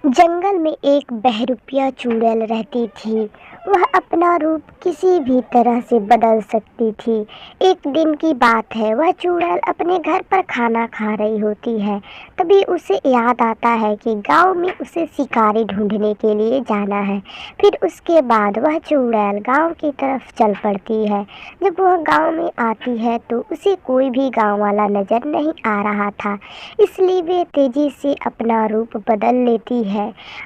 जंगल में एक बहरूपिया चुड़ैल रहती थी। वह अपना रूप किसी भी तरह से बदल सकती थी। एक दिन की बात है, वह चुड़ैल अपने घर पर खाना खा रही होती है। तभी उसे याद आता है कि गांव में उसे शिकारी ढूंढने के लिए जाना है। फिर उसके बाद वह चुड़ैल गांव की तरफ चल पड़ती है। जब वह गांव में आती है तो उसे कोई भी गांव वाला नजर नहीं आ रहा था, इसलिए वे तेजी से अपना रूप बदल लेती है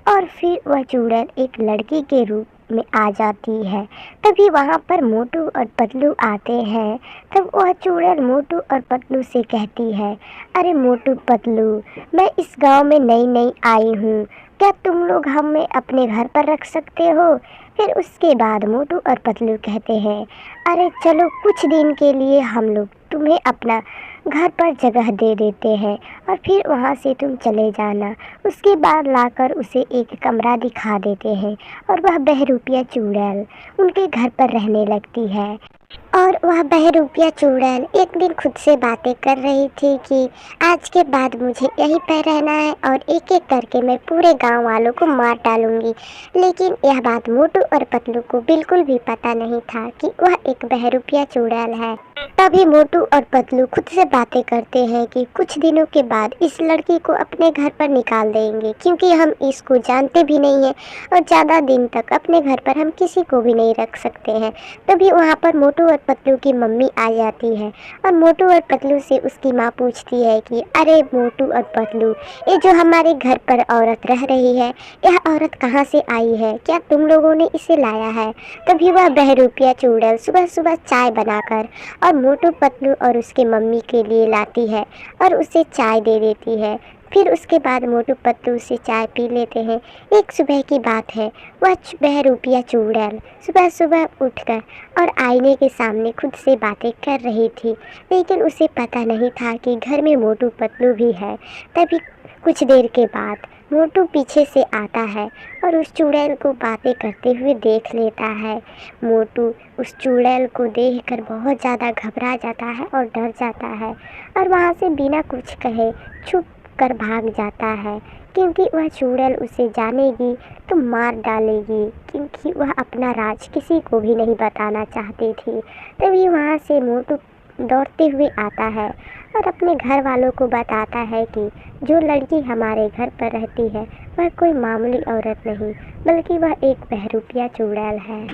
और फिर वह चुड़ैल एक लड़की के रूप में आ जाती है। तभी वहाँ पर मोटू और पतलू आते हैं। तब वह चुड़ैल मोटू और पतलू से कहती है, अरे मोटू पतलू, मैं इस गांव में नई नई आई हूँ, क्या तुम लोग हमें अपने घर पर रख सकते हो? फिर उसके बाद मोटू और पतलू कहते हैं, अरे चलो कुछ दिन के लिए हम लोग तुम्हें अपना घर पर जगह दे देते हैं और फिर वहाँ से तुम चले जाना। उसके बाद लाकर उसे एक कमरा दिखा देते हैं और वह बहरूपिया चुड़ैल उनके घर पर रहने लगती है। और वह बहरूपिया चुड़ैल एक दिन खुद से बातें कर रही थी कि आज के बाद मुझे यहीं पर रहना है और एक एक करके मैं पूरे गांव वालों को मार डालूंगी। लेकिन यह बात मोटू और पतलू को बिल्कुल भी पता नहीं था कि वह एक बहरूपिया चुड़ैल है। तभी मोटू और पतलू खुद से बातें करते हैं कि कुछ दिनों के बाद इस लड़की को अपने घर पर निकाल देंगे, क्योंकि हम इसको जानते भी नहीं हैं और ज़्यादा दिन तक अपने घर पर हम किसी को भी नहीं रख सकते हैं। तभी वहाँ पर मोटू और पतलू की मम्मी आ जाती है और मोटू और पतलू से उसकी माँ पूछती है कि अरे मोटू और पतलू, ये जो हमारे घर पर औरत रह रही है, यह औरत कहाँ से आई है? क्या तुम लोगों ने इसे लाया है? तभी वह बहरूपिया चुड़ैल सुबह सुबह चाय बनाकर और मोटू पतलू और उसके मम्मी के लिए लाती है और उसे चाय दे देती है। फिर उसके बाद मोटू पतलू उसे चाय पी लेते हैं। एक सुबह की बात है, वह बहरूपिया चुड़ैल सुबह सुबह उठकर और आईने के सामने खुद से बातें कर रही थी, लेकिन उसे पता नहीं था कि घर में मोटू पतलू भी है। तभी कुछ देर के बाद मोटू पीछे से आता है और उस चुड़ैल को बातें करते हुए देख लेता है। मोटू उस चुड़ैल को देखकर बहुत ज़्यादा घबरा जाता है और डर जाता है और वहाँ से बिना कुछ कहे छुप कर भाग जाता है, क्योंकि वह चुड़ैल उसे जानेगी तो मार डालेगी, क्योंकि वह अपना राज किसी को भी नहीं बताना चाहती थी। तभी वहाँ से मोटू दौड़ते हुए आता है और अपने घर वालों को बताता है कि जो लड़की हमारे घर पर रहती है वह कोई मामूली औरत नहीं, बल्कि वह एक बहरूपिया चुड़ैल है।